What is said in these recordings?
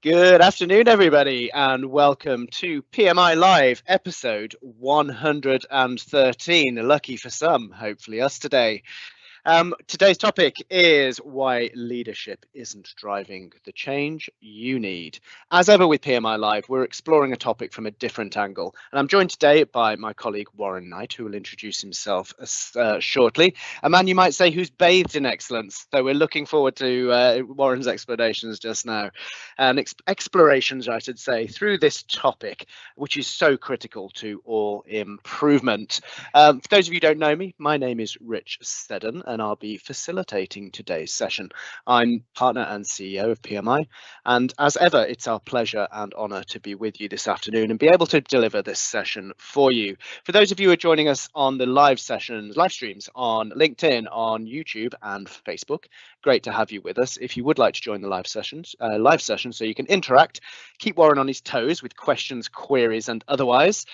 Good afternoon, everybody, and welcome to PMI Live, episode 113. Lucky for some, hopefully us today. Today's topic is why leadership isn't driving the change you need. As ever with PMI Live, we're exploring a topic from a different angle. And I'm joined today by my colleague Warren Knight, who will introduce himself shortly. A man you might say who's bathed in excellence. So we're looking forward to Warren's explanations just now. And explorations, I should say, through this topic, which is so critical to all improvement. For those of you who don't know me, my name is Rich Seddon, and I'll be facilitating today's session. I'm partner and CEO of PMI, and as ever, it's our pleasure and honour to be with you this afternoon and be able to deliver this session for you. For those of you who are joining us on the live streams on LinkedIn, on YouTube and Facebook, great to have you with us. If you would like to join the live session so you can interact, keep Warren on his toes with questions, queries and otherwise,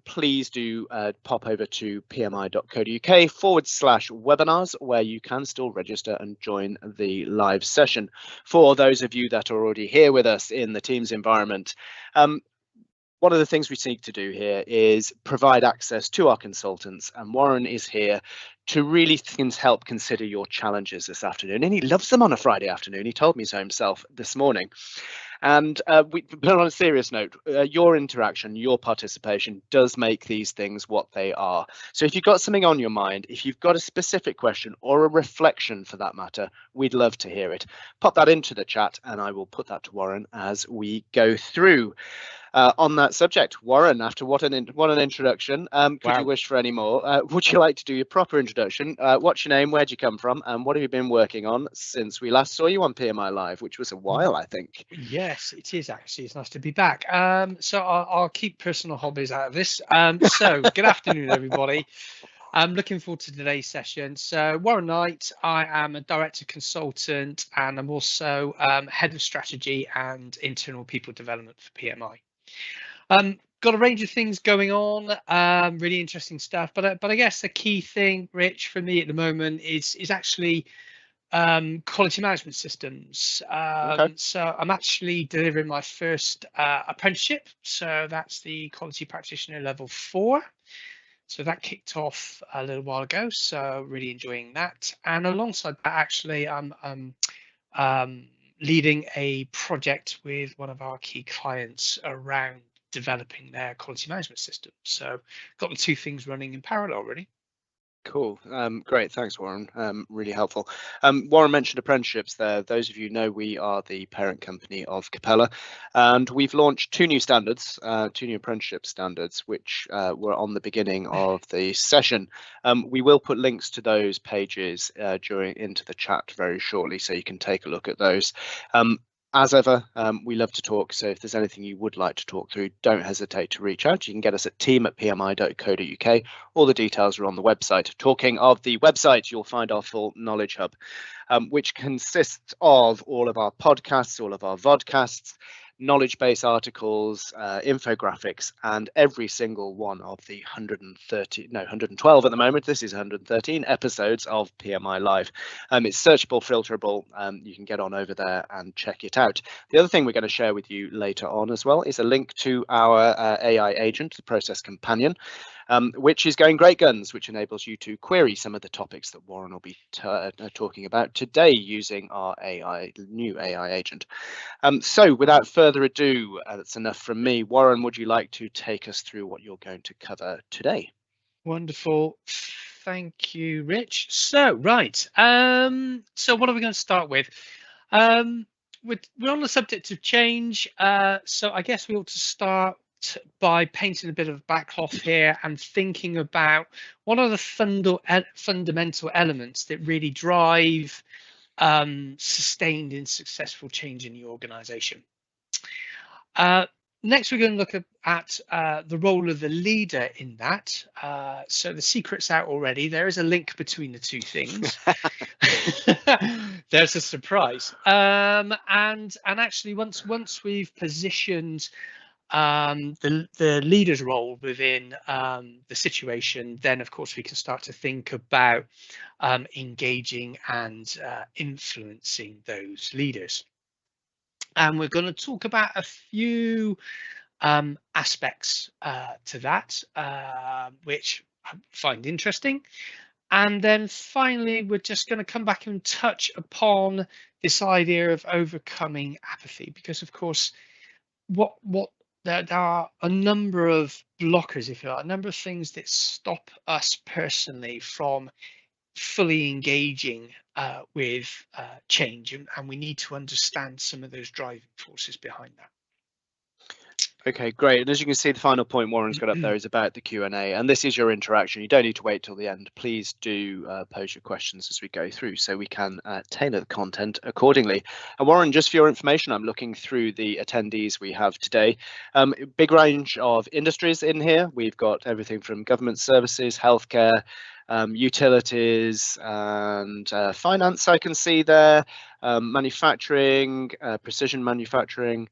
please do pop over to pmi.co.uk/webinars, where you can still register and join the live session. For those of you that are already here with us in the Teams environment, one of the things we seek to do here is provide access to our consultants, and Warren is here to really help consider your challenges this afternoon, and he loves them on a Friday afternoon. He told me so himself this morning. And but on a serious note, your interaction, your participation does make these things what they are. So if you've got something on your mind, if you've got a specific question or a reflection for that matter, we'd love to hear it. Pop that into the chat and I will put that to Warren as we go through. On that subject, Warren, after what an introduction, could you wish for any more? Would you like to do your proper introduction? What's your name? Where'd you come from? And what have you been working on since we last saw you on PMI Live, which was a while, I think. Yes, it is actually. It's nice to be back. So I'll keep personal hobbies out of this. So good afternoon, everybody. I'm looking forward to today's session. So Warren Knight, I am a director consultant, and I'm also head of strategy and internal people development for PMI. Got a range of things going on, really interesting stuff. But I guess the key thing, Rich, for me at the moment is actually quality management systems. Okay. So I'm actually delivering my first apprenticeship. So that's the quality practitioner level 4. So that kicked off a little while ago. So really enjoying that. And alongside that, actually, I'm leading a project with one of our key clients around developing their quality management system. So got the two things running in parallel, really. Cool. Great. Thanks, Warren. Really helpful. Warren mentioned apprenticeships there. Those of you know we are the parent company of Capella, and we've launched 2 new standards, 2 new apprenticeship standards, which were on the beginning of the session. We will put links to those pages into the chat very shortly, so you can take a look at those. As ever, we love to talk, so if there's anything you would like to talk through, don't hesitate to reach out. You can get us at team@pmi.co.uk. All the details are on the website. Talking of the website, you'll find our full knowledge hub, which consists of all of our podcasts, all of our vodcasts, knowledge-based articles, infographics, and every single one of the 112 at the moment. This is 113 episodes of PMI Live. It's searchable, filterable. You can get on over there and check it out. The other thing we're going to share with you later on as well is a link to our AI agent, the Process Companion, which is going great guns, which enables you to query some of the topics that Warren will be talking about today using our new AI agent. So without further ado, that's enough from me. Warren, would you like to take us through what you're going to cover today? Wonderful. Thank you, Rich. So, right. So what are we going to start with? We're on the subject of change. So I guess we ought to start by painting a bit of backcloth here and thinking about what are the fundamental elements that really drive sustained and successful change in the organization. Next, we're going to look at the role of the leader in that. So the secret's out already. There is a link between the two things. There's a surprise. And actually, once we've positioned the leader's role within the situation, then of course we can start to think about engaging and influencing those leaders. And we're going to talk about a few aspects to that, which I find interesting. And then finally, we're just going to come back and touch upon this idea of overcoming apathy, because of course, there are a number of blockers, if you like, a number of things that stop us personally from fully engaging with change, and we need to understand some of those driving forces behind that. Okay, great. And as you can see, the final point Warren's got up there is about the Q&A, and this is your interaction. You don't need to wait till the end. Please do pose your questions as we go through so we can tailor the content accordingly. And Warren, just for your information, I'm looking through the attendees we have today. Big range of industries in here. We've got everything from government services, healthcare, utilities, and finance I can see there, manufacturing, precision manufacturing.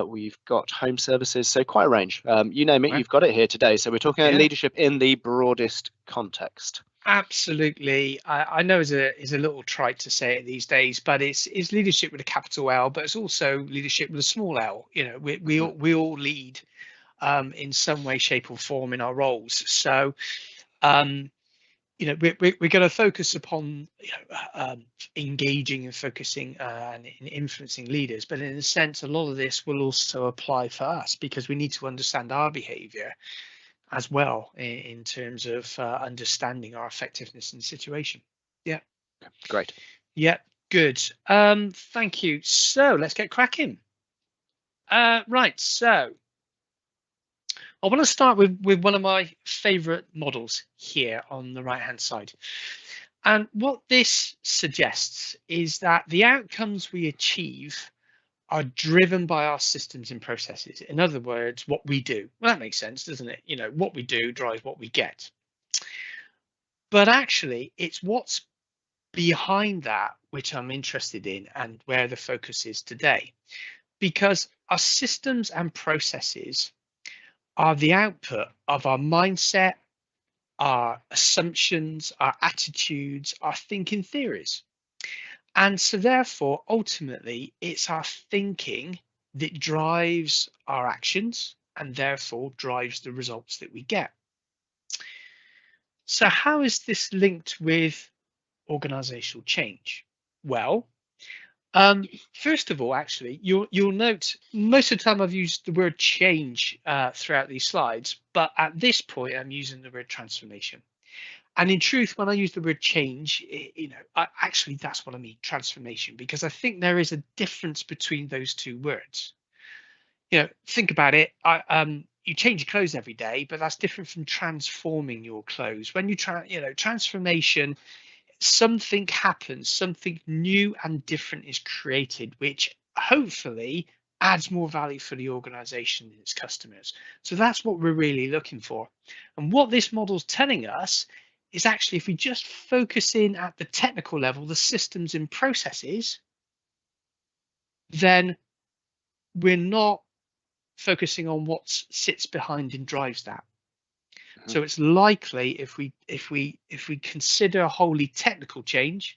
We've got home services, so quite a range. You name it, you've got it here today. So we're talking about leadership in the broadest context. Absolutely. I know is a little trite to say it these days, but it's leadership with a capital L, but it's also leadership with a small L. You know, we all lead in some way, shape, or form in our roles. So you know, we're going to focus upon engaging and focusing and influencing leaders, but in a sense, a lot of this will also apply for us, because we need to understand our behavior as well in terms of understanding our effectiveness in the situation. Yeah, great. Yeah, good. Thank you. So let's get cracking. Right, so I want to start with one of my favorite models here on the right hand side. And what this suggests is that the outcomes we achieve are driven by our systems and processes. In other words, what we do. Well, that makes sense, doesn't it? You know, what we do drives what we get. But actually, it's what's behind that which I'm interested in and where the focus is today. Because our systems and processes are the output of our mindset, our assumptions, our attitudes, our thinking theories. And so therefore, ultimately, it's our thinking that drives our actions and therefore drives the results that we get. So how is this linked with organizational change? Well, first of all, actually, you'll note most of the time I've used the word change throughout these slides, but at this point I'm using the word transformation. And in truth, when I use the word change, you know, actually that's what I mean, transformation, because I think there is a difference between those two words. You know, think about it. You change your clothes every day, but that's different from transforming your clothes. When you transformation, something happens, something new and different is created, which hopefully adds more value for the organization and its customers. So that's what we're really looking for. And what this model is telling us is actually, if we just focus in at the technical level, the systems and processes, then we're not focusing on what sits behind and drives that. So it's likely if we consider a wholly technical change,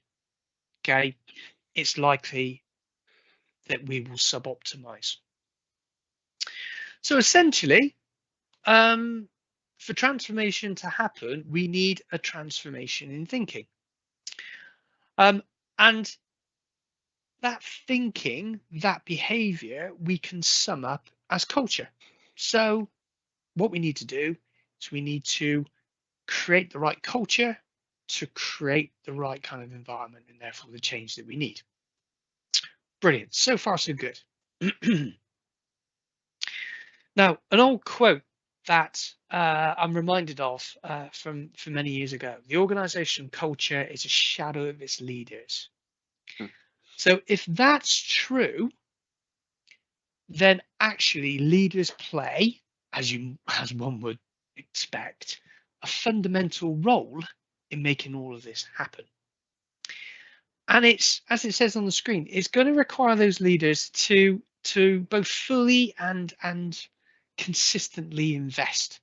okay, it's likely that we will suboptimize. So essentially, for transformation to happen, we need a transformation in thinking. And that thinking, that behavior, we can sum up as culture. So what we need to do is we need to create the right culture to create the right kind of environment, and therefore the change that we need. Brilliant. So far, so good. Now, an old quote that I'm reminded of from many years ago: the organization culture is a shadow of its leaders. So if that's true, then actually leaders play, as one would expect, a fundamental role in making all of this happen. And it's, as it says on the screen, it's going to require those leaders to both fully and consistently invest.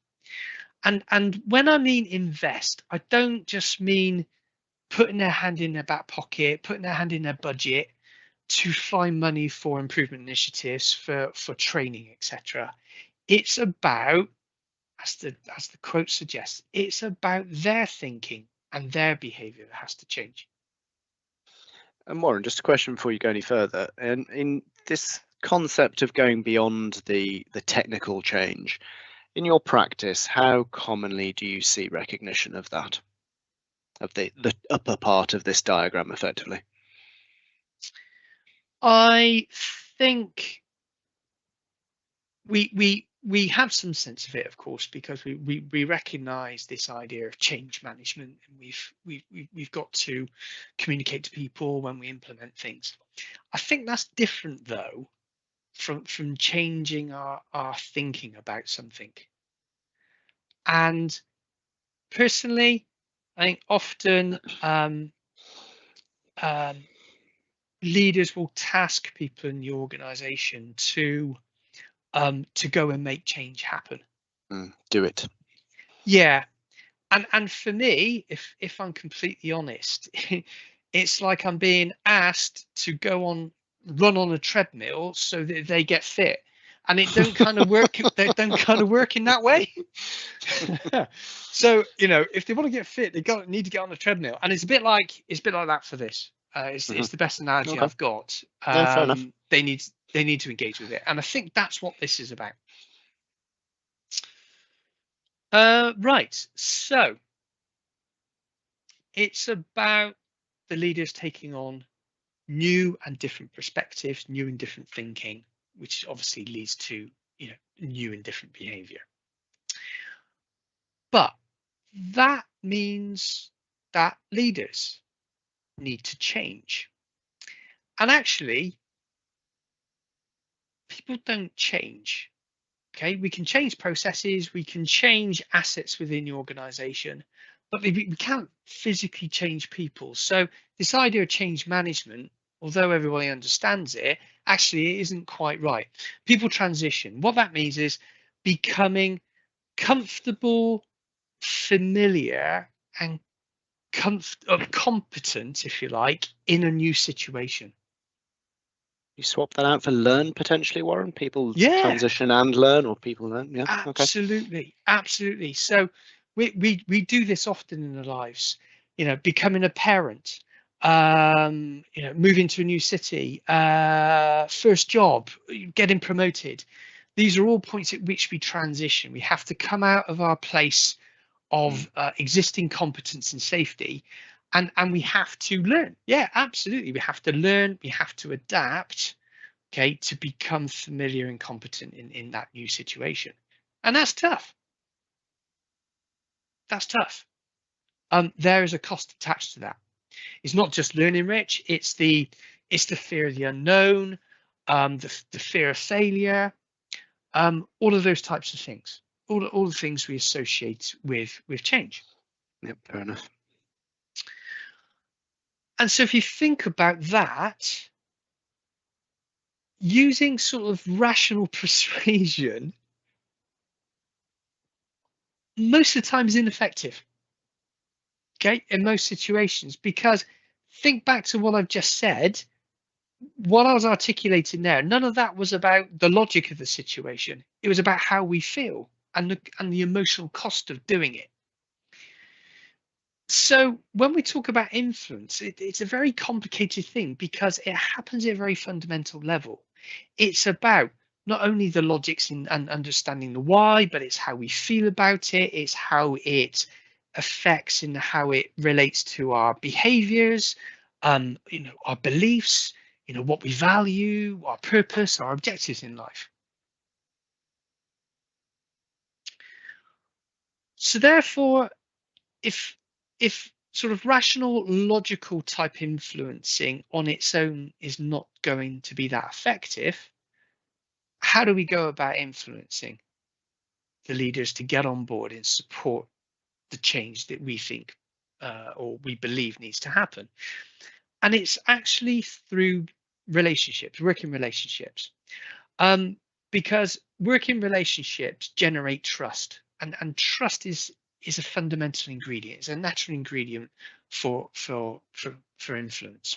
And when I mean invest, I don't just mean putting their hand in their back pocket, putting their hand in their budget to find money for improvement initiatives, for training, etc. It's about, as the quote suggests, it's about their thinking and their behavior that has to change. And Warren, just a question before you go any further. And in this concept of going beyond the technical change, in your practice, how commonly do you see recognition of that, of the upper part of this diagram, effectively? I think we have some sense of it, of course, because we recognize this idea of change management, and we've got to communicate to people when we implement things. I think that's different though from changing our thinking about something. And personally, I think often leaders will task people in the organization to go and make change happen. Do it. Yeah. And for me, if I'm completely honest, it's like I'm being asked to run on a treadmill so that they get fit, and it don't kind of work. They don't kind of work in that way. So if they want to get fit, they need to get on the treadmill, and it's a bit like that for this. It's the best analogy Okay. I've got. No, fair enough. They need to engage with it, and I think that's what this is about. Right, so it's about the leaders taking on new and different perspectives, new and different thinking, which obviously leads to new and different behavior. But that means that leaders need to change. And actually, people don't change. Okay, we can change processes, we can change assets within the organization, but we can't physically change people. So this idea of change management, although everybody understands it, actually it isn't quite right. People transition. What that means is becoming comfortable, familiar, and competent, if you like, in a new situation. You swap that out for learn potentially, Warren? People Yeah. transition and learn, or people learn? Yeah. Absolutely, okay. absolutely. So we do this often in our lives. Becoming a parent, moving to a new city, first job, getting promoted. These are all points at which we transition. We have to come out of our place of existing competence and safety, and we have to learn. Yeah, absolutely. We have to learn. We have to adapt. Okay, to become familiar and competent in that new situation. And that's tough. That's tough. There is a cost attached to that. It's not just learning rich, it's the fear of the unknown, the fear of failure, all of those types of things, all the things we associate with change. Yep, fair enough. And so if you think about that, using sort of rational persuasion most of the time is ineffective. Okay, in most situations, because think back to what I've just said, what I was articulating there, none of that was about the logic of the situation. It was about how we feel and the emotional cost of doing it. So when we talk about influence, it's a very complicated thing because it happens at a very fundamental level. It's about not only the logics and understanding the why, but it's how we feel about it. It's how it affects and how it relates to our behaviors, our beliefs, what we value, our purpose, our objectives in life. So therefore, if sort of rational, logical type influencing on its own is not going to be that effective, how do we go about influencing the leaders to get on board and support the change that we think or we believe needs to happen? And it's actually through relationships, working relationships, because working relationships generate trust, and trust is a fundamental ingredient. It's a natural ingredient for influence.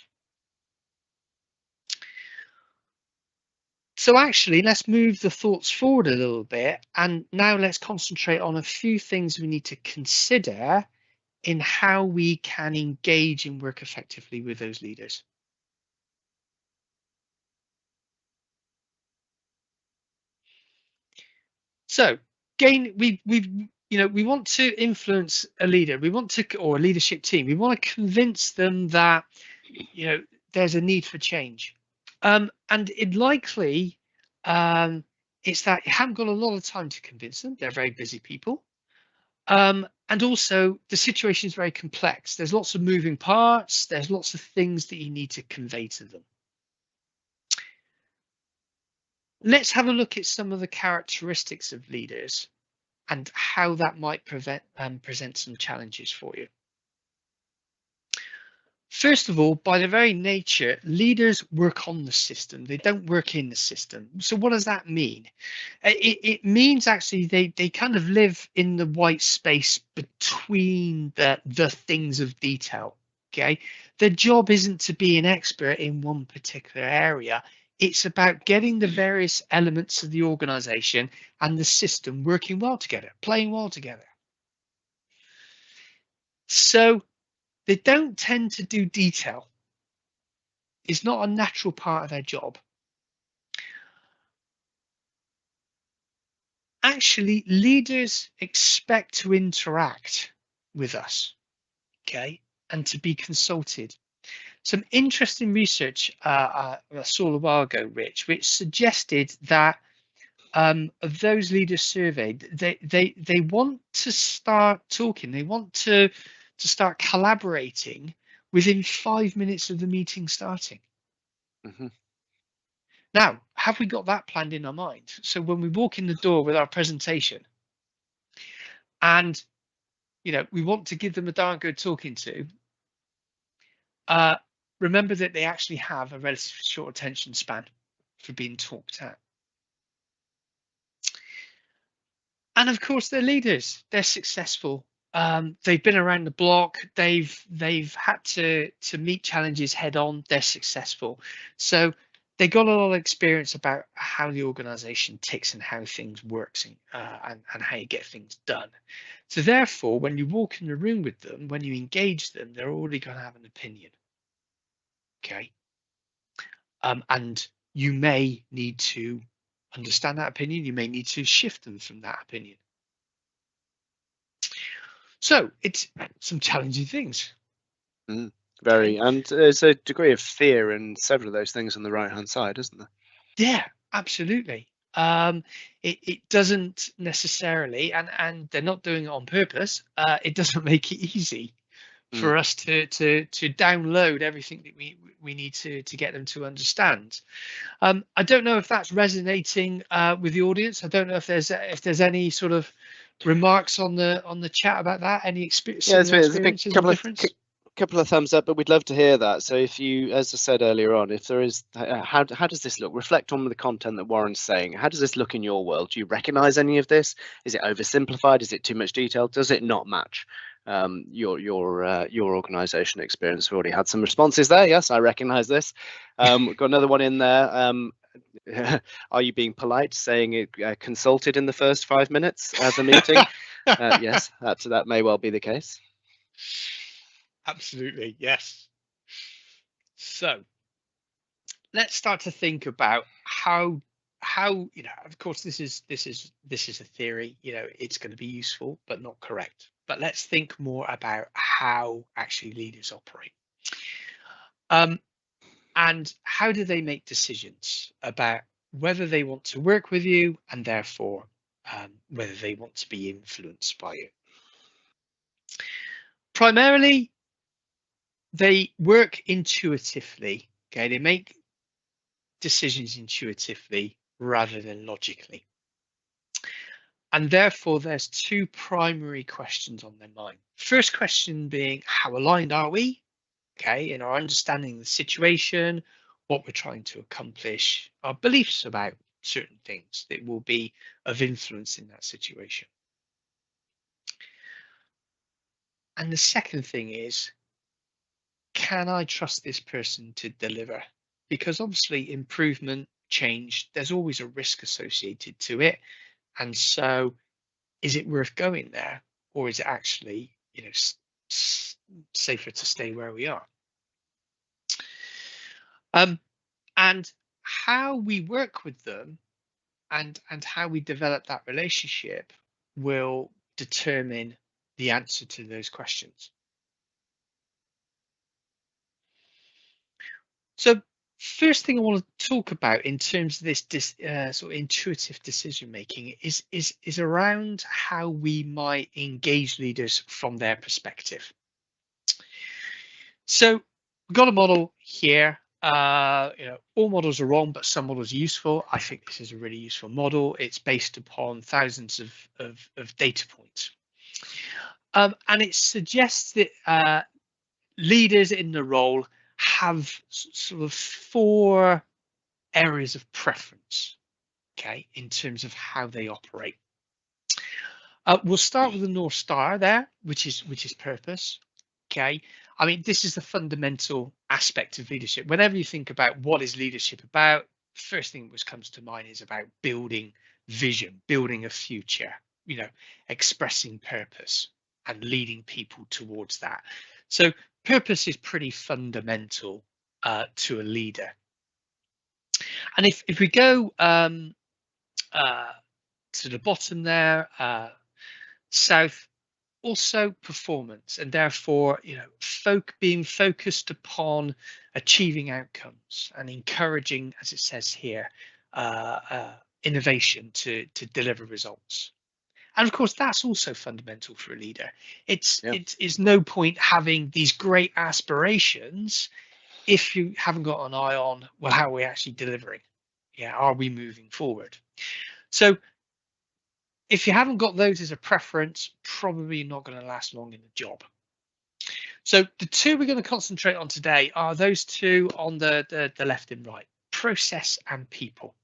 So actually, let's move the thoughts forward a little bit, and now let's concentrate on a few things we need to consider in how we can engage and work effectively with those leaders. So again, we want to influence a leader. We want to, or a leadership team. We want to convince them that there's a need for change. And it likely it's that you haven't got a lot of time to convince them. They're very busy people. And also the situation is very complex. There's lots of moving parts. There's lots of things that you need to convey to them. Let's have a look at some of the characteristics of leaders and how that might present some challenges for you. First of all, by their very nature, leaders work on the system. They don't work in the system. So what does that mean? It means actually they kind of live in the white space between the things of detail. Okay, their job isn't to be an expert in one particular area. It's about getting the various elements of the organization and the system working well together, playing well together. So they don't tend to do detail. It's not a natural part of their job. Actually, leaders expect to interact with us, okay, and to be consulted. Some interesting research I saw a while ago, Rich, which suggested that of those leaders surveyed, they want to start talking. They want to start collaborating within 5 minutes of the meeting starting. Mm-hmm. Now, have we got that planned in our mind? So when we walk in the door with our presentation and we want to give them a darn good talking to, remember that they actually have a relatively short attention span for being talked at. And of course, they're leaders. They're successful. They've been around the block. They've had to meet challenges head on. They're successful. So they got a lot of experience about how the organization ticks and how things works and how you get things done. So therefore, when you walk in the room with them, when you engage them, they're already going to have an opinion. Okay. And you may need to understand that opinion. You may need to shift them from that opinion. So it's some challenging things. Very, and there's a degree of fear in several of those things on the right-hand side, isn't there? Yeah, absolutely. It doesn't necessarily, and they're not doing it on purpose. It doesn't make it easy for us to download everything that we need to get them to understand. I don't know if that's resonating with the audience. I don't know if there's any sort of remarks on the chat about that. Any experience? Yeah, there's a big couple of thumbs up, but we'd love to hear that. So if you, as I said earlier on, if there is, how does this look? Reflect on the content that Warren's saying. How does this look in your world? Do you recognize any of this? Is it oversimplified? Is it too much detail? Does it not match your organization experience? We already had some responses there. Yes, I recognize this. We've got another one in there. Are you being polite, saying it consulted in the first 5 minutes of the meeting? Yes, that may well be the case. Absolutely, yes. So let's start to think about how of course this is a theory. It's going to be useful but not correct. But let's think more about how actually leaders operate. And how do they make decisions about whether they want to work with you and therefore whether they want to be influenced by you. Primarily, they work intuitively. Okay, they make decisions intuitively rather than logically. And therefore, there's two primary questions on their mind. First question being, how aligned are we? Okay, in our understanding of the situation, what we're trying to accomplish, our beliefs about certain things that will be of influence in that situation. And the second thing is, can I trust this person to deliver? Because obviously improvement change, there's always a risk associated to it. And so is it worth going there, or is it actually, safer to stay where we are? And how we work with them and how we develop that relationship will determine the answer to those questions. So first thing I want to talk about in terms of this sort of intuitive decision making is around how we might engage leaders from their perspective. So we've got a model here. All models are wrong, but some models are useful. I think this is a really useful model. It's based upon thousands of data points. And it suggests that leaders in the role have sort of 4 areas of preference, okay, in terms of how they operate. We'll start with the North Star there, which is purpose. Okay, I mean, this is the fundamental aspect of leadership. Whenever you think about what is leadership about, first thing which comes to mind is about building vision, building a future, expressing purpose and leading people towards that. So purpose is pretty fundamental to a leader. And if we go to the bottom there, south, also performance, and therefore being focused upon achieving outcomes and encouraging, as it says here, innovation to deliver results. And of course that's also fundamental for a leader. It's no point having these great aspirations if you haven't got an eye on, well, how are we actually delivering? Are we moving forward? So if you haven't got those as a preference, probably not going to last long in the job. So the 2 we're going to concentrate on today are those 2 on the left and right, process and people.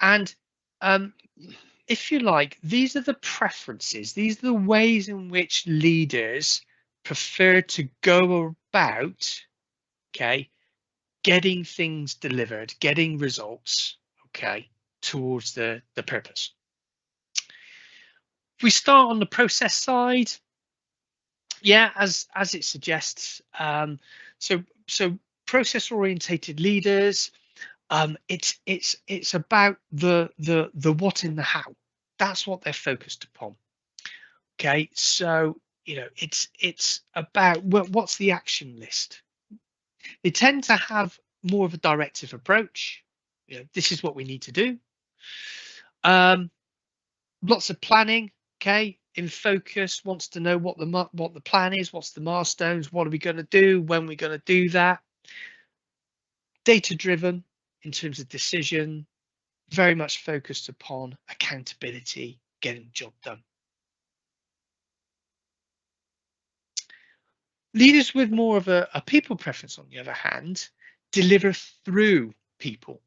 And if you like, these are the preferences. These are the ways in which leaders prefer to go about, okay, getting things delivered, getting results, okay, towards the purpose. If we start on the process side, as it suggests, so process orientated leaders, it's about the what and the how. That's what they're focused upon. Okay, so it's about what's the action list. They tend to have more of a directive approach. This is what we need to do. Lots of planning. Okay, in focus, wants to know what the plan is, what's the milestones, what are we going to do, when we're going to do that. Data driven in terms of decision, very much focused upon accountability, getting the job done. Leaders with more of a people preference, on the other hand, deliver through people.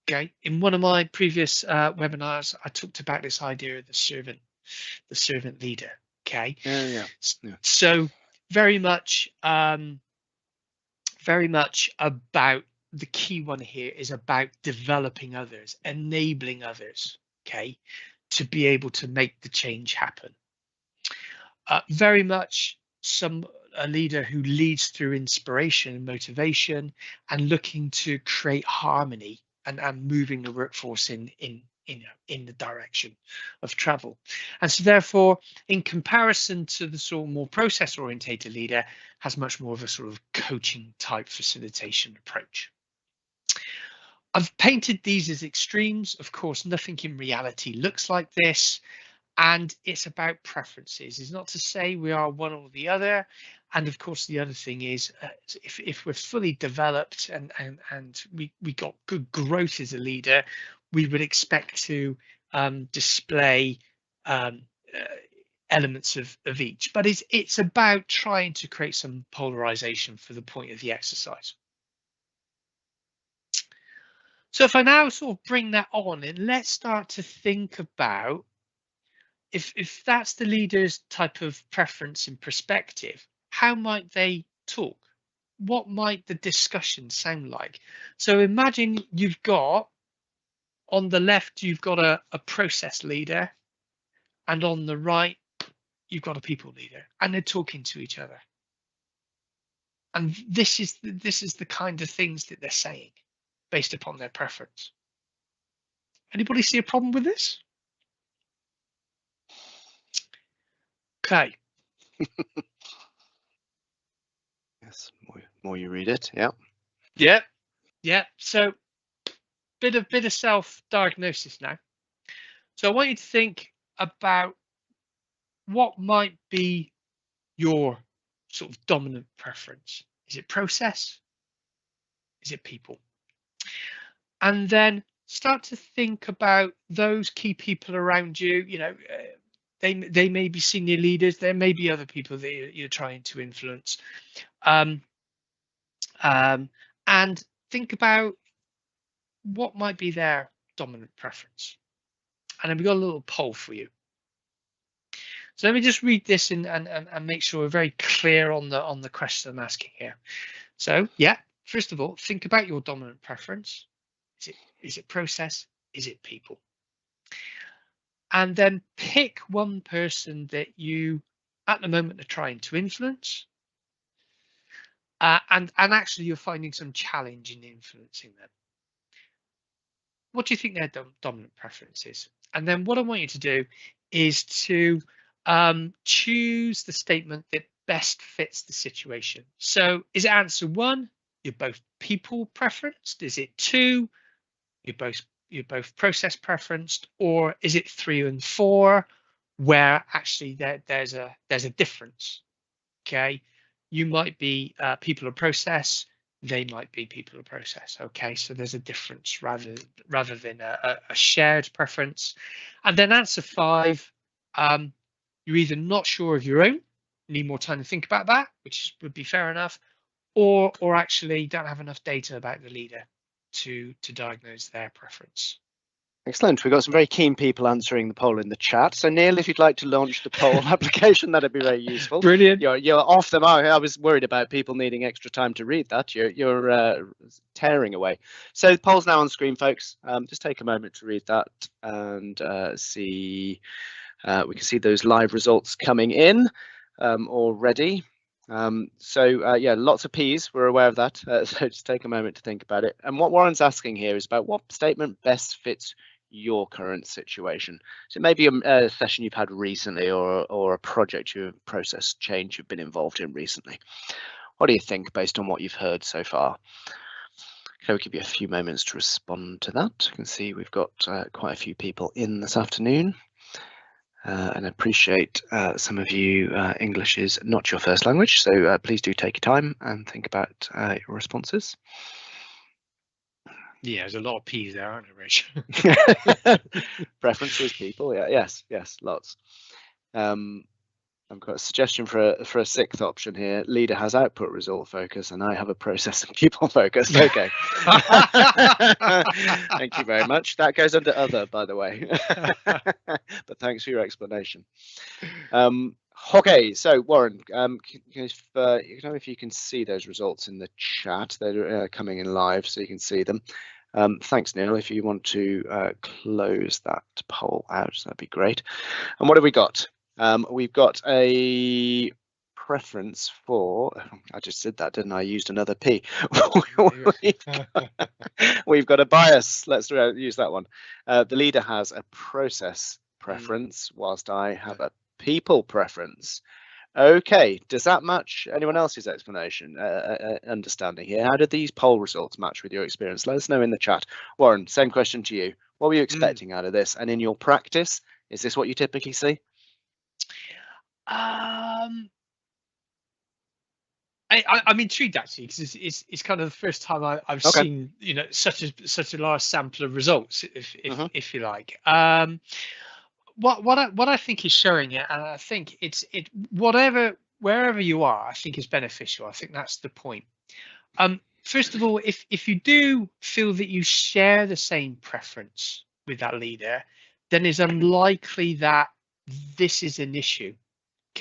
Okay, in one of my previous webinars, I talked about this idea of the servant leader. Okay, so very much about, the key one here is about developing others, enabling others, okay, to be able to make the change happen. Very much a leader who leads through inspiration and motivation and looking to create harmony and moving the workforce in the direction of travel. And so therefore, in comparison to the sort of more process orientated leader, has much more of a sort of coaching type facilitation approach. I've painted these as extremes. Of course, nothing in reality looks like this, and it's about preferences. It's not to say we are one or the other. And of course, the other thing is, if we're fully developed and we got good growth as a leader, we would expect to display elements of each. But it's about trying to create some polarization for the point of the exercise. So if I now sort of bring that on, and let's start to think about if that's the leader's type of preference and perspective, how might they talk? what might the discussion sound like? So imagine you've got on the left, you've got a process leader, and on the right, you've got a people leader, and they're talking to each other. And this is the kind of things that they're saying based upon their preference. Anybody see a problem with this? Okay. Yes, more you read it, yeah. Yeah. So bit of self-diagnosis now. So I want you to think about what might be your sort of dominant preference. Is it process? Is it people? And then start to think about those key people around you. They may be senior leaders. There may be other people that you're trying to influence. And think about what might be their dominant preference. And then we've got a little poll for you. So let me just read this and make sure we're very clear on the question I'm asking here. So yeah, first of all, think about your dominant preference. Is it process? Is it people? And then pick one person that you at the moment are trying to influence. And actually you're finding some challenge in influencing them. What do you think their dominant preference is? And then what I want you to do is to choose the statement that best fits the situation. So is it answer 1, you're both people preferenced? Is it 2, you're both process preferenced? Or is it 3 and 4, where actually there's a difference? Okay, you might be people or process, they might be people or process. Okay, so there's a difference rather than a shared preference. And then answer 5, you're either not sure of your own, need more time to think about that, which would be fair enough, or actually don't have enough data about the leader to diagnose their preference. Excellent. We've got some very keen people answering the poll in the chat. So Neil, if you'd like to launch the poll application, that'd be very useful. Brilliant. You're off the mark. I was worried about people needing extra time to read that. You're tearing away. So the poll's now on screen, folks. Just take a moment to read that and see. We can see those live results coming in already. Yeah, lots of P's. We're aware of that. So just take a moment to think about it. And what Warren's asking here is about what statement best fits your current situation. So maybe a session you've had recently, or a project, process change you've been involved in recently. What do you think based on what you've heard so far? Okay, we'll give you a few moments to respond to that. You can see we've got quite a few people in this afternoon. And I appreciate some of you English is not your first language, so please do take your time and think about your responses. Yeah, there's a lot of P's there, aren't there, Rich? Preferences, people, yeah, yes, lots. I've got a suggestion for a 6th option here. Leader has output result focus, and I have a process and people focus. Okay. Thank you very much. That goes under other, by the way. But thanks for your explanation. Okay, so Warren, if you can see those results in the chat, they're coming in live, so you can see them. Thanks, Neil. If you want to close that poll out, that'd be great. And what have we got? We've got a preference for, I just did that, didn't I? Used another P. We've got a bias. Let's use that one. The leader has a process preference, whilst I have a people preference. Okay, does that match anyone else's explanation, understanding here? How did these poll results match with your experience? Let us know in the chat. Warren, same question to you. What were you expecting out of this? And in your practice, is this what you typically see? I'm intrigued actually, because it's kind of the first time I've seen such a large sample of results, if you like. What I think is showing it, and I think wherever you are, I think is beneficial. I think that's the point. First of all, if you do feel that you share the same preference with that leader, then it's unlikely that this is an issue.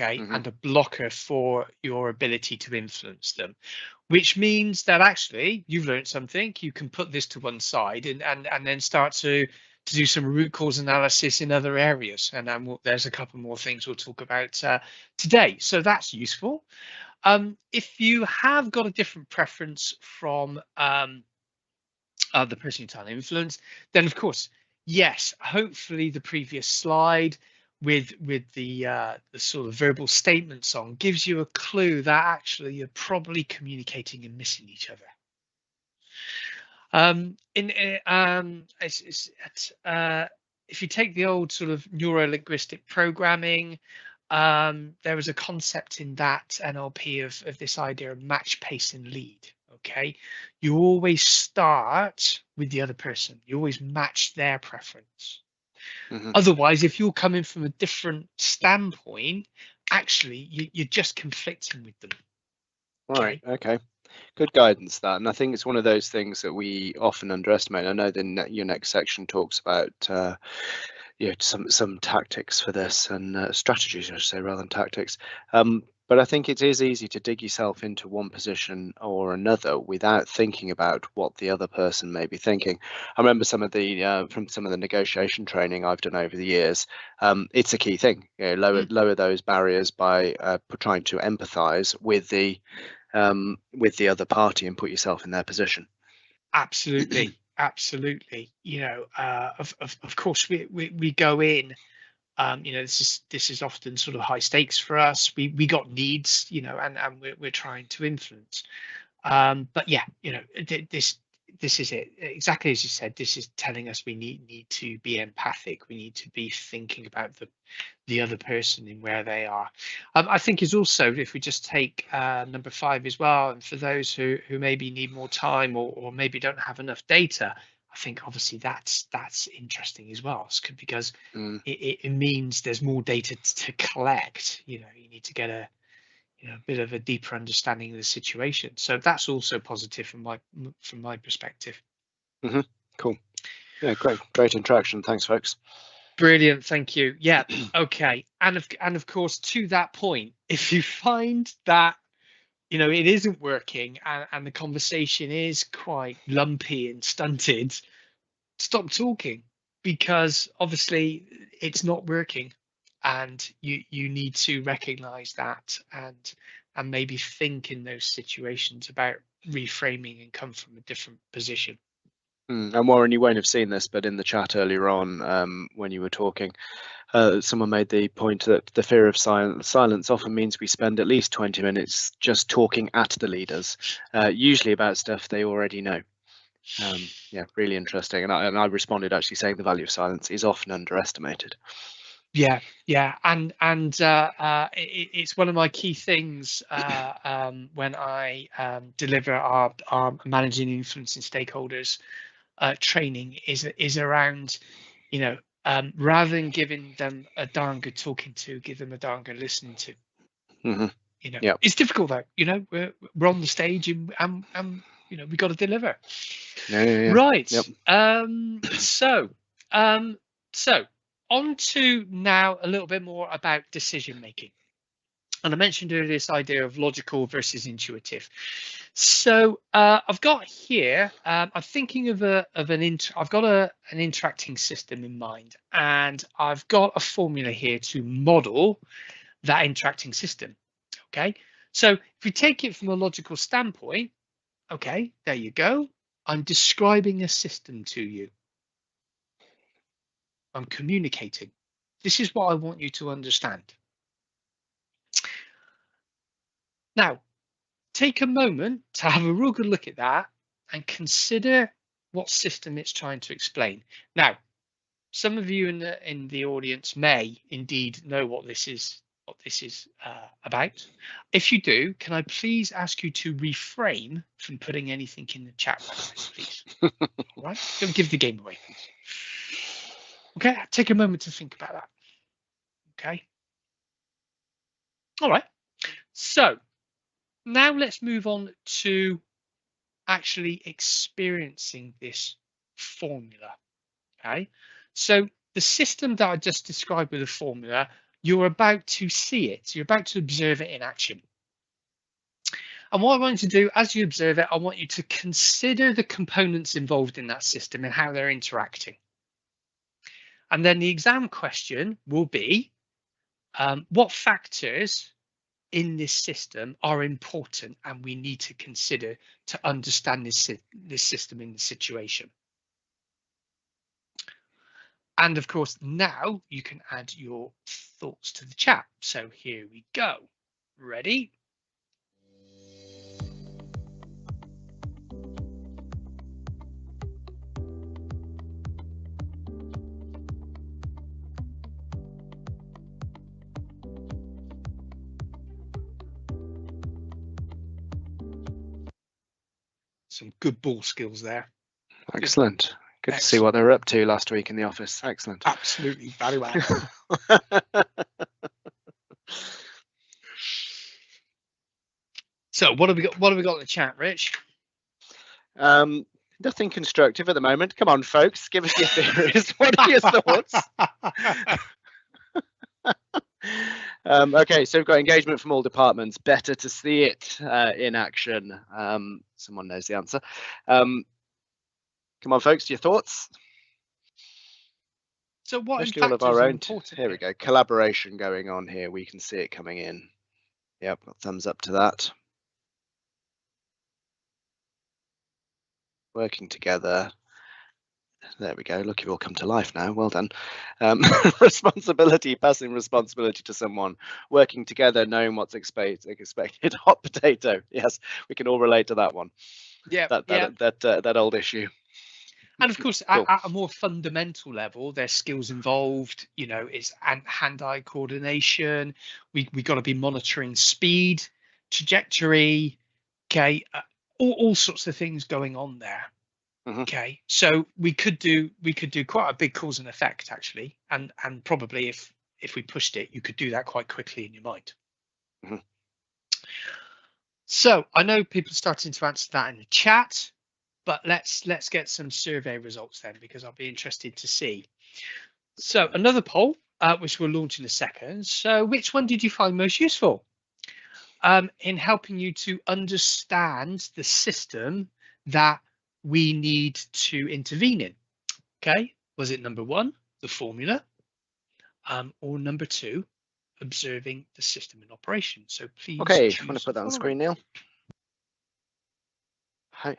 okay, and a blocker for your ability to influence them, which means that actually you've learned something. You can put this to one side and then start to do some root cause analysis in other areas. And then there's a couple more things we'll talk about today. So that's useful. If you have got a different preference from the person you're trying to influence, then of course, yes, hopefully the previous slide with the sort of verbal statements on gives you a clue that actually you're probably communicating and missing each other. If you take the old sort of neuro-linguistic programming, there was a concept in that NLP of this idea of match, pace, and lead. Okay, you always start with the other person. You always match their preference. Otherwise, if you're coming from a different standpoint, actually you're just conflicting with them. Right. Okay. Good guidance, that. And I think it's one of those things that we often underestimate. I know your next section talks about some tactics for this and strategies, I should say, rather than tactics. But I think it is easy to dig yourself into one position or another without thinking about what the other person may be thinking. I remember some of the from some of the negotiation training I've done over the years. It's a key thing. Lower those barriers by trying to empathise with the other party and put yourself in their position. Absolutely. Absolutely. Of course we go in, this is often sort of high stakes for us. We got needs, and we're trying to influence. But yeah, this is it, exactly as you said. This is telling us we need to be empathic. We need to be thinking about the other person in where they are. I think is also, if we just take number 5 as well, and for those who maybe need more time or maybe don't have enough data, I think obviously that's interesting as well, because it means there's more data to collect. You need to get a bit of a deeper understanding of the situation. So that's also positive from my perspective. Cool. Yeah, great interaction. Thanks, folks. Brilliant, thank you. Yeah, okay. And of course, to that point, if you find that it isn't working and the conversation is quite lumpy and stunted, stop talking, because obviously it's not working, and you need to recognize that and maybe think in those situations about reframing and come from a different position. And Warren, you won't have seen this, but in the chat earlier on, when you were talking, someone made the point that the fear of silence often means we spend at least 20 minutes just talking at the leaders, usually about stuff they already know. Yeah, really interesting. And I responded actually saying the value of silence is often underestimated. Yeah, and it's one of my key things when I deliver our managing influencing stakeholders training is around, rather than giving them a darn good talking to, give them a darn good listening to. Yep. It's difficult though. We're on the stage and we got to deliver. Yeah. Right. Yep. So on to now a little bit more about decision making. And I mentioned earlier this idea of logical versus intuitive. So I've got here, I'm thinking of I've got an interacting system in mind, and I've got a formula here to model that interacting system. Okay, so if we take it from a logical standpoint, okay, there you go. I'm describing a system to you. I'm communicating. This is what I want you to understand. Now, take a moment to have a real good look at that and consider what system it's trying to explain. Now, some of you in the audience may indeed know what this is about. If you do, can I please ask you to refrain from putting anything in the chat box, please? All right, don't give the game away, please. Okay, take a moment to think about that. Okay. All right. So now let's move on to actually experiencing this formula. Okay. So the system that I just described with the formula, you're about to see it. You're about to observe it in action. And what I want you to do as you observe it, I want you to consider the components involved in that system and how they're interacting. And then the exam question will be, what factors in this system are important and we need to consider to understand this system in the situation. And of course, now you can add your thoughts to the chat. So here we go. Ready? Some good ball skills there. Excellent. Good to see what they were up to last week in the office. Excellent. Absolutely, very well. So what have we got? What have we got in the chat, Rich? Nothing constructive at the moment. Come on, folks, give us your theories. What are your thoughts? Okay, so we've got engagement from all departments. Better to see it in action. Someone knows the answer. Come on, folks, your thoughts? So what Especially all of our own. Important here we go. Collaboration going on here. We can see it coming in. Yep, thumbs up to that. Working together. There we go. Look, you've all come to life now. Well done. Responsibility, passing responsibility to someone. Working together, knowing what's expected. Hot potato. Yes, we can all relate to that one. Yeah, that old issue. And of course, cool. at a more fundamental level, there's skills involved. You know, it's hand-eye coordination. We got to be monitoring speed, trajectory. Okay, all sorts of things going on there. Okay, so we could do quite a big cause and effect actually, and probably if we pushed it, you could do that quite quickly in your mind. So I know people are starting to answer that in the chat, but let's get some survey results then, because I'll be interested to see. So another poll, which we'll launch in a second. So which one did you find most useful in helping you to understand the system that we need to intervene in? Okay, was it number one, the formula, or number two, observing the system in operation? So please. Okay, I'm going to put that on screen, Neil.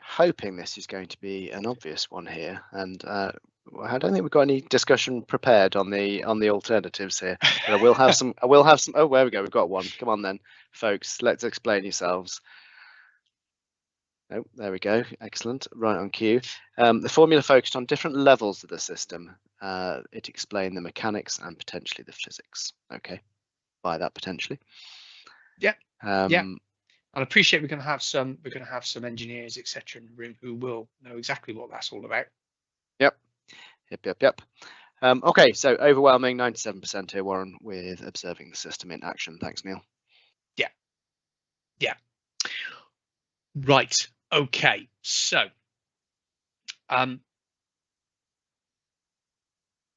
Hoping this is going to be an obvious one here, and I don't think we've got any discussion prepared on the alternatives here. But I will have some. Oh, there we go. We've got one. Come on then, folks. Let's explain yourselves. Oh, there we go. Excellent. Right on cue. The formula focused on different levels of the system. It explained the mechanics and potentially the physics. Okay, by that potentially. Yeah. Yeah. I appreciate we're going to have some engineers, etc., in the room who will know exactly what that's all about. Yep. Okay, so overwhelming 97% here, Warren, with observing the system in action. Thanks, Neil. Yeah. Right. Okay. So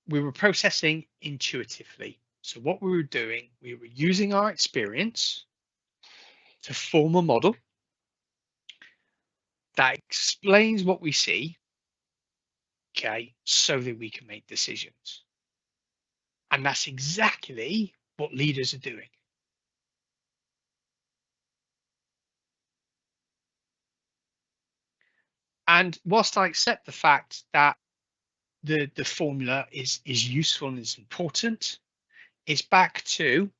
we were processing intuitively. So what we were doing, we were using our experience to form a model that explains what we see, okay, so that we can make decisions. And that's exactly what leaders are doing. And whilst I accept the fact that the formula is useful and is important, it's back to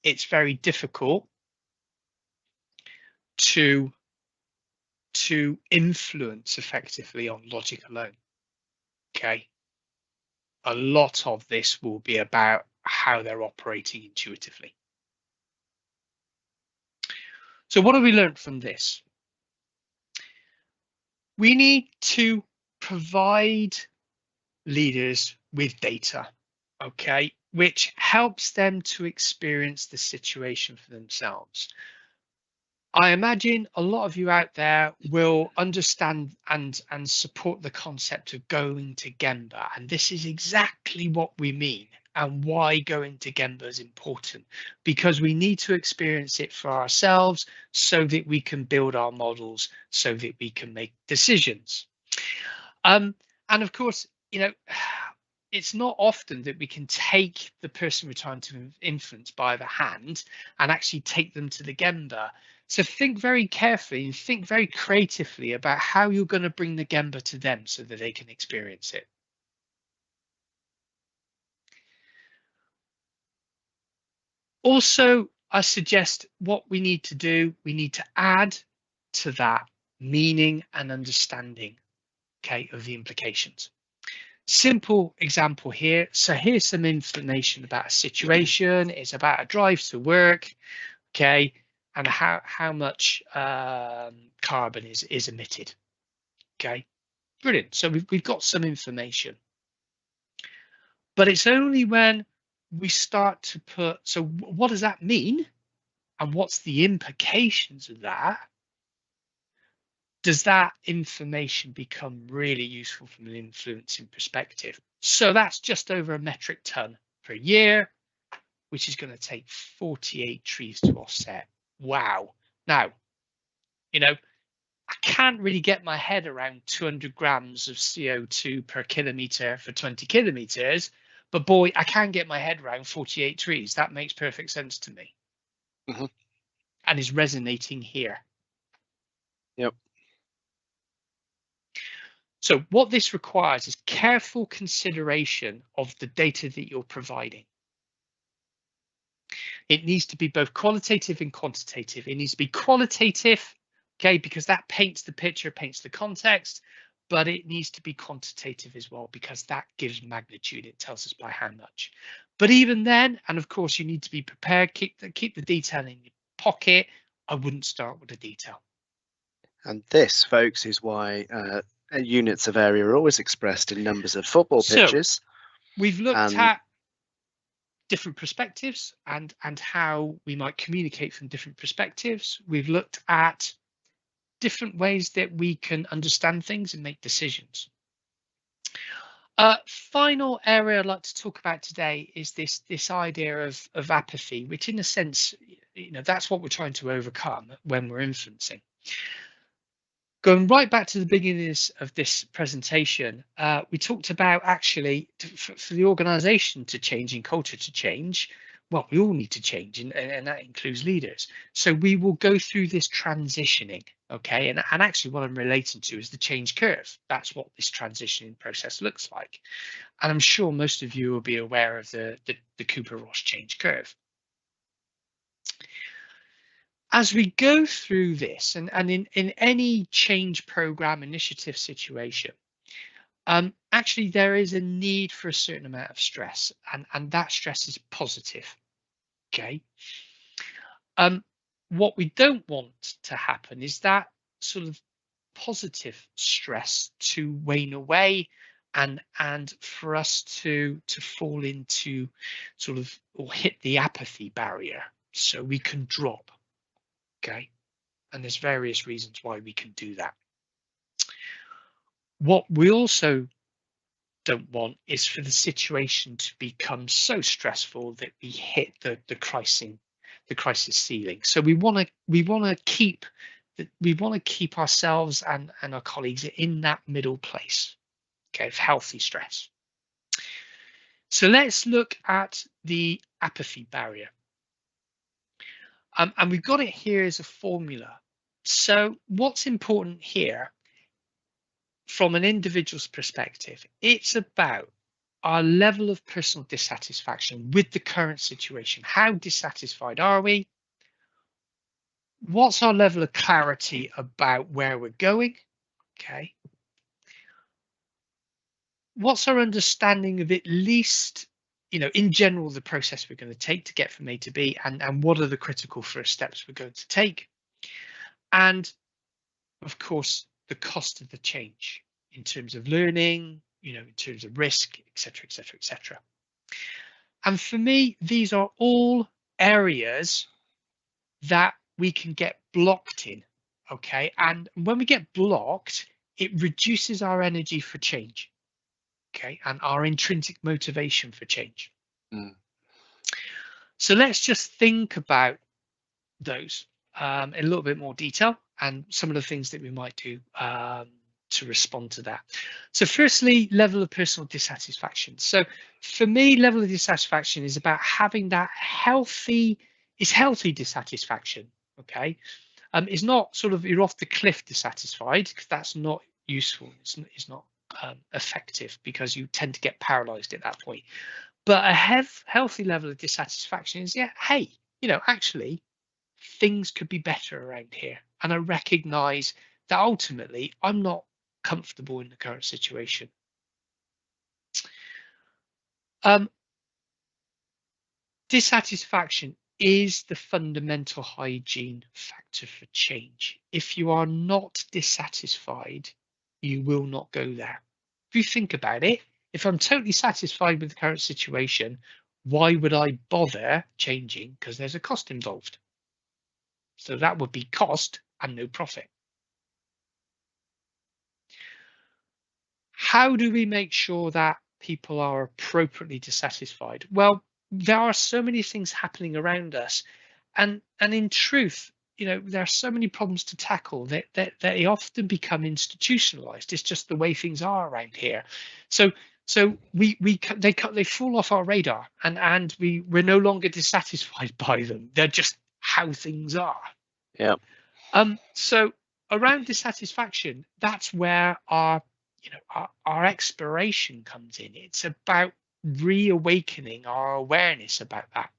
it's very difficult to influence effectively on logic alone. Okay, a lot of this will be about how they're operating intuitively. So what have we learned from this? We need to provide leaders with data, okay, which helps them to experience the situation for themselves. I imagine a lot of you out there will understand and support the concept of going to Gemba, and this is exactly what we mean. and why going to Gemba is important, because we need to experience it for ourselves so that we can build our models, so that we can make decisions. And of course, it's not often that we can take the person we're trying to influence by the hand and actually take them to the Gemba. So think very carefully and think very creatively about how you're going to bring the Gemba to them so that they can experience it. Also, I suggest what we need to do, we need to add to that meaning and understanding, okay, of the implications. Simple example here. So here's some information about a situation. It's about a drive to work, okay, and how much carbon is emitted. Okay, brilliant. So we've got some information, but it's only when we start to put, so what does that mean, and what's the implications of that? Does that information become really useful from an influencing perspective? So that's just over a metric ton per year, which is going to take 48 trees to offset. Wow. Now, I can't really get my head around 200 grams of CO2 per kilometer for 20 kilometers, but boy, I can get my head around 48 trees. That makes perfect sense to me. Mm-hmm. And is resonating here. Yep. So what this requires is careful consideration of the data that you're providing. It needs to be both qualitative and quantitative. It needs to be qualitative, okay, because that paints the picture, paints the context, but it needs to be quantitative as well, because that gives magnitude. It tells us by how much. But even then, and of course, you need to be prepared, keep the detail in your pocket. I wouldn't start with the detail. And this, folks, is why units of area are always expressed in numbers of football pitches. So we've looked at different perspectives and how we might communicate from different perspectives. We've looked at different ways that we can understand things and make decisions. Final area I'd like to talk about today is this idea of apathy, which in a sense, that's what we're trying to overcome when we're influencing. Going right back to the beginning of this presentation, we talked about actually for the organization to change and culture to change, well, we all need to change, and that includes leaders. So we will go through this transitioning, okay? And actually what I'm relating to is the change curve. That's what this transitioning process looks like. And I'm sure most of you will be aware of the Cooper-Ross change curve. As we go through this, and in any change program initiative situation, actually there is a need for a certain amount of stress, and that stress is positive. Okay. What we don't want to happen is that sort of positive stress to wane away, and for us to fall into sort of or hit the apathy barrier, so we can drop. Okay, and there's various reasons why we can do that. What we also don't want is for the situation to become so stressful that we hit the crisis ceiling. So we want to keep ourselves and our colleagues in that middle place, okay, of healthy stress. So let's look at the apathy barrier. And we've got it here as a formula. So what's important here from an individual's perspective, it's about our level of personal dissatisfaction with the current situation. How dissatisfied are we? What's our level of clarity about where we're going? Okay. What's our understanding of at least, in general, the process we're going to take to get from A to B, and what are the critical first steps we're going to take? And of course, the cost of the change in terms of learning, in terms of risk, etc., etc., etc. And for me, these are all areas that we can get blocked in, okay? And when we get blocked, it reduces our energy for change, okay? And our intrinsic motivation for change. Mm. So let's just think about those in a little bit more detail and some of the things that we might do to respond to that. So firstly, level of personal dissatisfaction. So for me, level of dissatisfaction is about having that healthy dissatisfaction. Okay. It's not sort of you're off the cliff dissatisfied, because that's not useful. It's not effective, because you tend to get paralyzed at that point. But a healthy level of dissatisfaction is, yeah, hey, actually things could be better around here, and I recognize that ultimately I'm not comfortable in the current situation. Dissatisfaction is the fundamental hygiene factor for change. If you are not dissatisfied, you will not go there. If you think about it, if I'm totally satisfied with the current situation, why would I bother changing? Because there's a cost involved. So that would be cost and no profit. How do we make sure that people are appropriately dissatisfied? Well, there are so many things happening around us, and in truth, there are so many problems to tackle that they often become institutionalized. It's just the way things are around here. So they fall off our radar, and we're no longer dissatisfied by them. They're just how things are. Yeah. So around dissatisfaction, that's where our exploration comes in. It's about reawakening our awareness about that,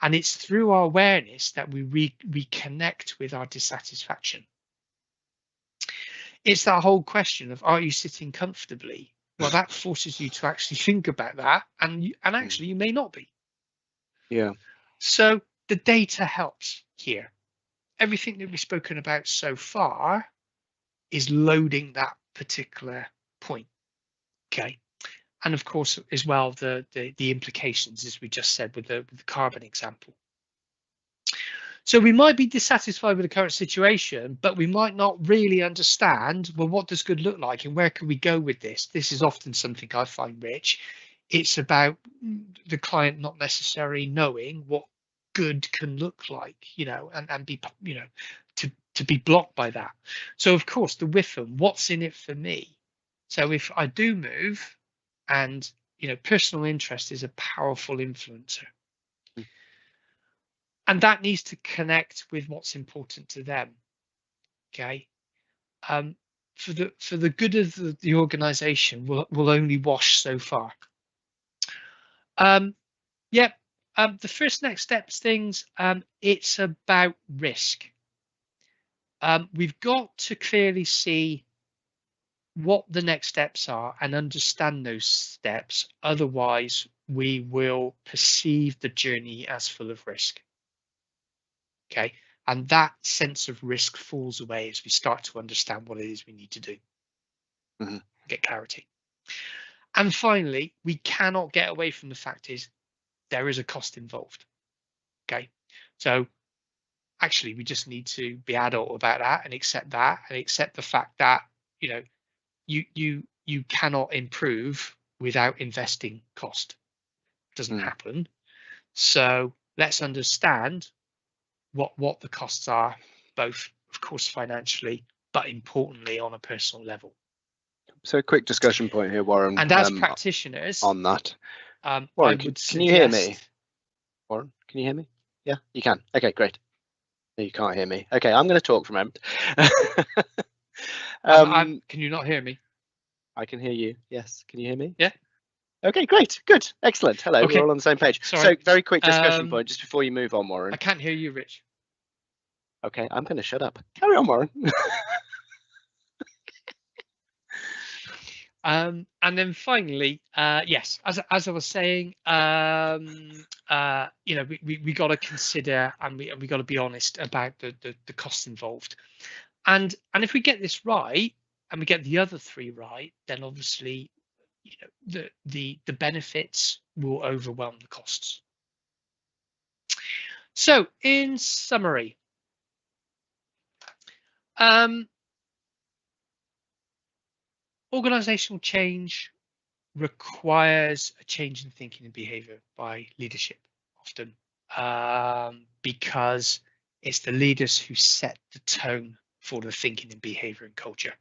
and it's through our awareness that we reconnect with our dissatisfaction. It's that whole question of, are you sitting comfortably? Well, that forces you to actually think about that, and actually you may not be. Yeah. So the data helps here. Everything that we've spoken about so far is loading that particular point. Okay. And of course, as well, the implications, as we just said with the carbon example. So we might be dissatisfied with the current situation, but we might not really understand, well, what does good look like and where can we go with this? This is often something I find, Rich. It's about the client not necessarily knowing what good can look like, and be, to be blocked by that. So of course, the WIFM, what's in it for me? So if I do move, and personal interest is a powerful influencer, and that needs to connect with what's important to them. Okay. For the good of the organization will only wash so far. Yep. The first next steps things, it's about risk. We've got to clearly see what the next steps are and understand those steps. Otherwise, we will perceive the journey as full of risk. Okay. And that sense of risk falls away as we start to understand what it is we need to do. Get clarity. And finally, we cannot get away from the fact is there is a cost involved. Okay. So actually, we just need to be adult about that and accept the fact that, you cannot improve without investing cost. It doesn't happen. So let's understand what the costs are, both, of course, financially, but importantly on a personal level. So a quick discussion point here, Warren. And as practitioners on that, Warren, can you hear me? Warren, can you hear me? Yeah, you can. Okay, great. No, you can't hear me. Okay, I'm going to talk for a moment. Can you not hear me? I can hear you. Yes. Can you hear me? Yeah. Okay, great. Good. Excellent. Hello. Okay. We're all on the same page. Sorry. So very quick discussion point just before you move on, Warren. I can't hear you, Rich. Okay, I'm going to shut up. Carry on, Warren. And then finally, yes, as I was saying, we got to consider, and we got to be honest about the costs involved. And if we get this right, and we get the other three right, then obviously, the benefits will overwhelm the costs. So, in summary, organizational change requires a change in thinking and behavior by leadership often, because it's the leaders who set the tone for the thinking and behavior and culture.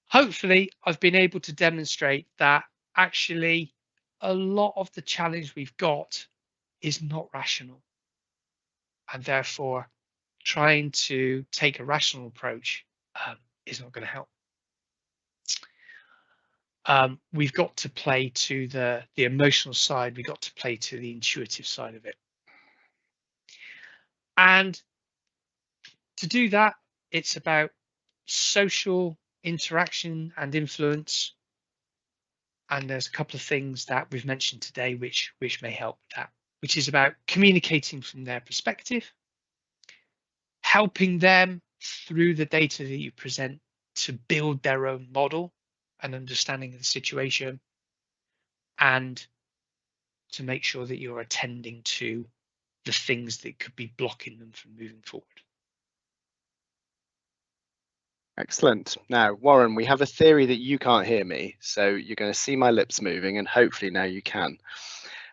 Hopefully, I've been able to demonstrate that actually a lot of the challenge we've got is not rational, and therefore trying to take a rational approach is not going to help. We've got to play to the emotional side. We've got to play to the intuitive side of it. And to do that, it's about social interaction and influence. And there's a couple of things that we've mentioned today which may help with that, which is about communicating from their perspective, helping them through the data that you present to build their own model and understanding of the situation, and to make sure that you're attending to the things that could be blocking them from moving forward. Excellent. Now, Warren, we have a theory that you can't hear me, so you're going to see my lips moving, and hopefully now you can,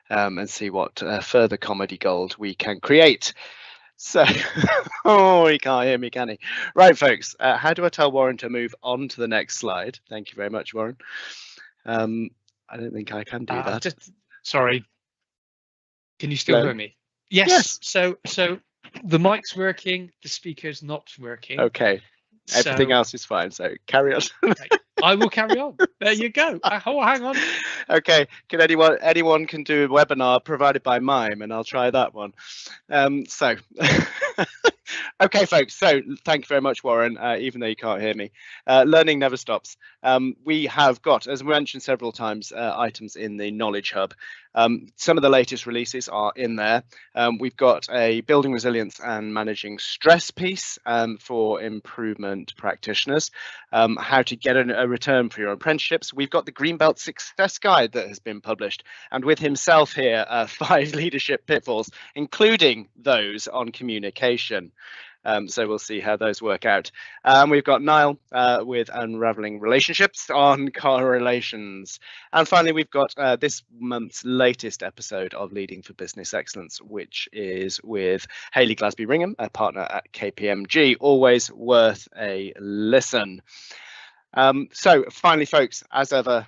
and see what further comedy gold we can create. So, oh, he can't hear me, can he? Right, folks, how do I tell Warren to move on to the next slide? Thank you very much, Warren. I don't think I can do that. Sorry. Can you still hear me? Yes. So the mic's working, the speaker's not working. Okay. Everything else is fine, so carry on. Okay. I will carry on. There you go. Oh, hang on. Okay. Can anyone can do a webinar provided by Mime, and I'll try that one. Okay, folks. So thank you very much, Warren. Even though you can't hear me, learning never stops. We have got, as we mentioned several times, items in the Knowledge Hub. Some of the latest releases are in there. We've got a building resilience and managing stress piece for improvement practitioners, how to get a return for your apprenticeships. We've got the Greenbelt Success Guide that has been published, and with himself here, 5 leadership pitfalls, including those on communication. So we'll see how those work out. We've got Niall with Unraveling Relationships on correlations. And finally, we've got this month's latest episode of Leading for Business Excellence, which is with Hayley Glasby-Ringham, a partner at KPMG. Always worth a listen. So finally, folks, as ever,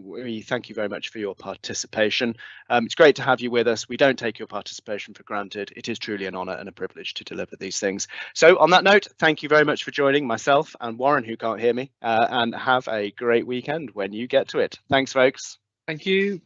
we thank you very much for your participation. It's great to have you with us. We don't take your participation for granted. It is truly an honor and a privilege to deliver these things. So on that note, thank you very much for joining myself and Warren, who can't hear me, and have a great weekend when you get to it. Thanks, folks. Thank you.